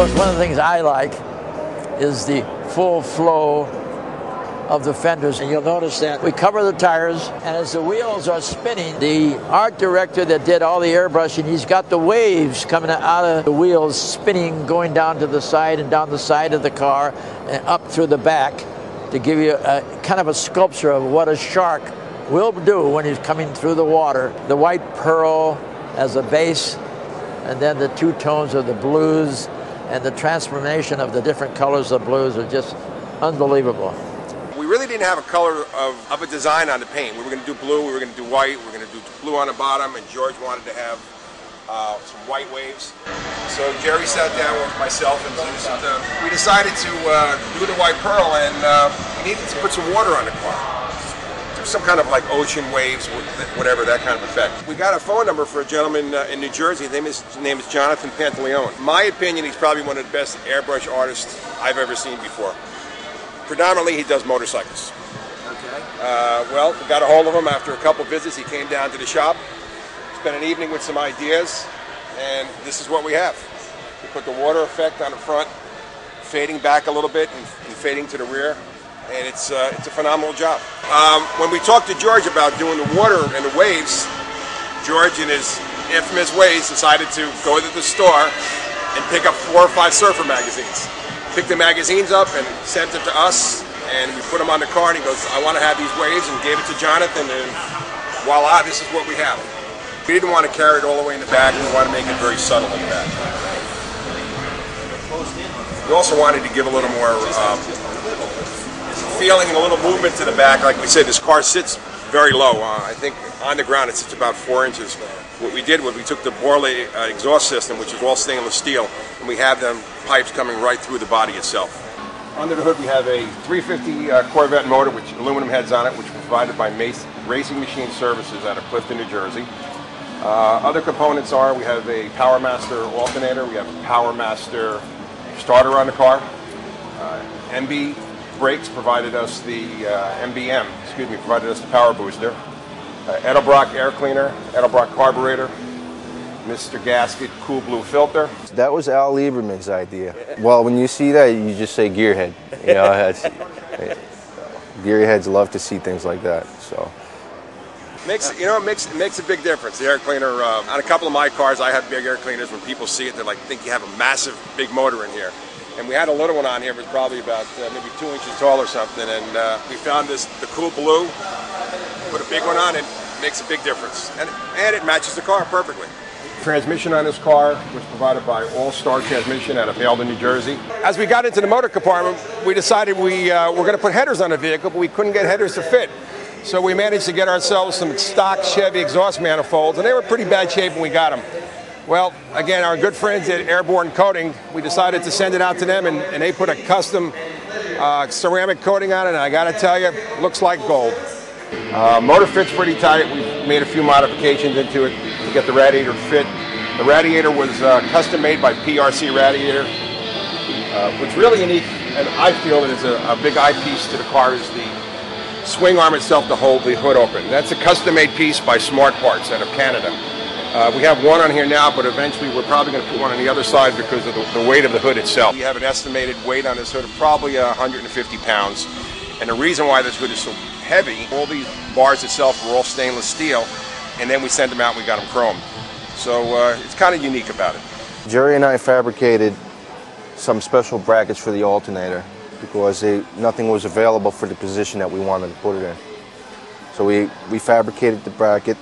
course, one of the things I like is the full flow of the fenders, and you'll notice that we cover the tires, and as the wheels are spinning, the art director that did all the airbrushing, he's got the waves coming out of the wheels, spinning, going down to the side and down the side of the car and up through the back to give you a kind of a sculpture of what a shark will do when he's coming through the water. The white pearl as a base, and then the two tones of the blues, and the transformation of the different colors of blues are just unbelievable. We really didn't have a color of a design on the paint. We were going to do blue, we were going to do white, we were going to do blue on the bottom, and George wanted to have some white waves. So Jerry sat down with myself and we decided to do the white pearl, and we needed to put some water on the car. Some kind of like ocean waves, whatever, that kind of effect. We got a phone number for a gentleman in New Jersey. His name is Jonathan Pantaleone. In my opinion, he's probably one of the best airbrush artists I've ever seen before. Predominantly, he does motorcycles. Okay. Well, we got a hold of him after a couple visits. He came down to the shop, spent an evening with some ideas, and this is what we have. We put the water effect on the front, fading back a little bit and fading to the rear. And it's a phenomenal job. When we talked to George about doing the water and the waves, George, in his infamous ways, decided to go to the store and pick up 4 or 5 surfer magazines. Picked the magazines up and sent it to us, and we put them on the car, and he goes, I want to have these waves, and gave it to Jonathan, and voila, this is what we have. We didn't want to carry it all the way in the back, we wanted to make it very subtle in the back. We also wanted to give a little more feeling and a little movement to the back. Like we said, this car sits very low. I think on the ground it sits about 4 inches. What we did was we took the Borley exhaust system, which is all stainless steel, and we have them pipes coming right through the body itself. Under the hood we have a 350 Corvette motor with aluminum heads on it, which is provided by Racing Machine Services out of Clifton, New Jersey. Other components are, we have a PowerMaster alternator, we have a PowerMaster starter on the car. MB Brakes provided us the provided us the power booster. Edelbrock air cleaner, Edelbrock carburetor, Mr. Gasket cool blue filter. That was Al Lieberman's idea. Well, when you see that, you just say gearhead. You know, gearheads love to see things like that. So. It makes a big difference. The air cleaner on a couple of my cars, I have big air cleaners. When people see it, they think you have a massive, big motor in here. And we had a little one on here, it was probably about maybe 2 inches tall or something, and we found the cool blue, put a big one on, and it makes a big difference. And it matches the car perfectly. Transmission on this car was provided by All Star Transmission out of Malden, New Jersey. As we got into the motor compartment, we decided we were going to put headers on the vehicle, but we couldn't get headers to fit. So we managed to get ourselves some stock Chevy exhaust manifolds, and they were in pretty bad shape when we got them. Well, again, our good friends at Airborne Coating, we decided to send it out to them, and they put a custom ceramic coating on it, and I got to tell you, looks like gold. Motor fits pretty tight. We made a few modifications into it to get the radiator fit. The radiator was custom made by PRC Radiator. What's really unique, and I feel it is a big eyepiece to the car, is the swing arm itself to hold the hood open. That's a custom-made piece by Smart Parts out of Canada. We have one on here now, but eventually we're probably going to put one on the other side because of the weight of the hood itself. We have an estimated weight on this hood of probably 150 pounds. And the reason why this hood is so heavy, all these bars itself were all stainless steel, and then we sent them out and we got them chromed. So it's kind of unique about it. Jerry and I fabricated some special brackets for the alternator because nothing was available for the position that we wanted to put it in. So we fabricated the bracket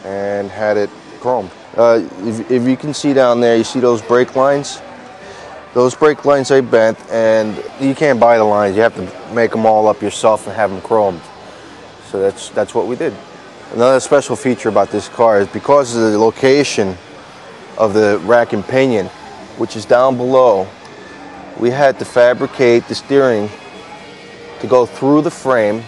and had it chromed. If you can see down there, you see those brake lines? Those brake lines are bent, and you can't buy the lines. You have to make them all up yourself and have them chromed. So that's what we did. Another special feature about this car is because of the location of the rack and pinion, which is down below, we had to fabricate the steering to go through the frame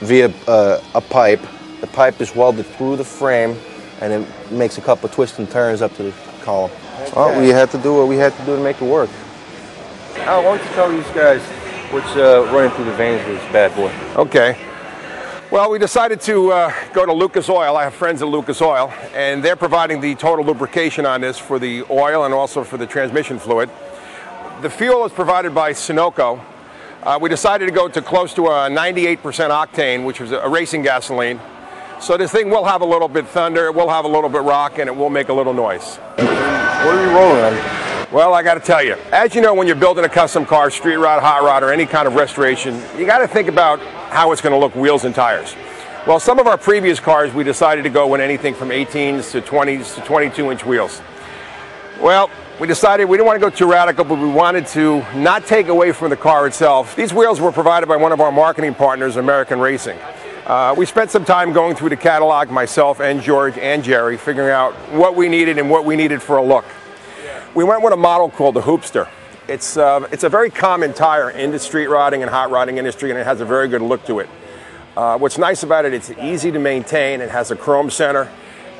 via a pipe. The pipe is welded through the frame, and it makes a couple twists and turns up to the column. Okay. Well, we had to do what we had to do to make it work. Al, why don't you tell these guys what's running through the veins of this bad boy? Okay. Well, we decided to go to Lucas Oil. I have friends at Lucas Oil, and they're providing the total lubrication on this for the oil and also for the transmission fluid. The fuel is provided by Sunoco. We decided to go to close to a 98% octane, which was a racing gasoline. So this thing will have a little bit thunder, it will have a little bit rock, and it will make a little noise. What are you rolling on? Well, I got to tell you, as you know, when you're building a custom car, street rod, hot rod, or any kind of restoration, you got to think about how it's going to look, wheels and tires. Well, some of our previous cars, we decided to go with anything from 18s to 20s to 22-inch wheels. Well, we decided we didn't want to go too radical, but we wanted to not take away from the car itself. These wheels were provided by one of our marketing partners, American Racing. We spent some time going through the catalog, myself and George and Jerry, figuring out what we needed and what we needed for a look. We went with a model called the Hoopster. It's a very common tire in the street rodding and hot rodding industry, and it has a very good look to it. What's nice about it, it's easy to maintain. It has a chrome center.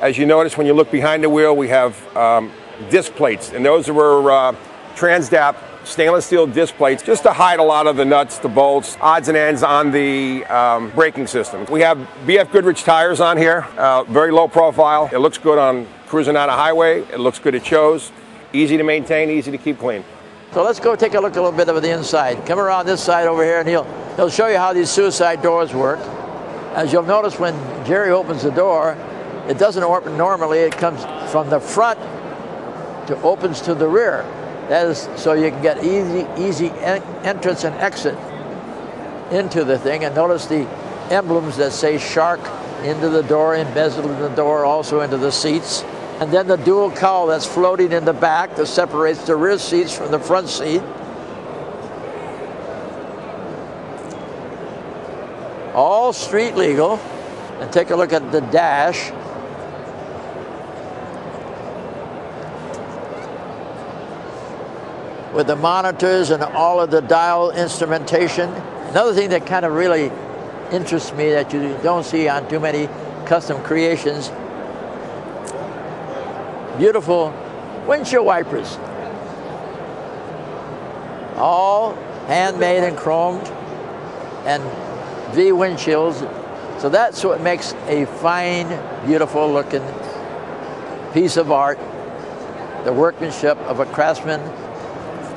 As you notice, when you look behind the wheel, we have disc plates, and those were Transdap stainless steel disc plates just to hide a lot of the nuts, the bolts, odds and ends on the braking system. We have BF Goodrich tires on here, very low profile. It looks good on cruising on a highway. It looks good at shows. Easy to maintain, easy to keep clean. So let's go take a look a little bit of the inside. Come around this side over here, and he'll show you how these suicide doors work. As you'll notice, when Jerry opens the door, it doesn't open normally. It comes from the front to opens to the rear. That is so you can get easy entrance and exit into the thing. And notice the emblems that say Shark into the door, embezzled in the door, also into the seats. And then the dual cowl that's floating in the back that separates the rear seats from the front seat. All street legal. And take a look at the dash. With the monitors and all of the dial instrumentation. Another thing that kind of really interests me that you don't see on too many custom creations, beautiful windshield wipers. All handmade and chromed and V windshields. So that's what makes a fine, beautiful looking piece of art, the workmanship of a craftsman.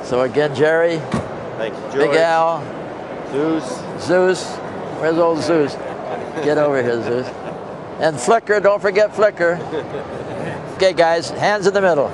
So again, Jerry, Thank you, George. Big Al, Zeus, where's old Zeus? Get over here, Zeus. And Flicker, don't forget Flicker. Okay guys, hands in the middle.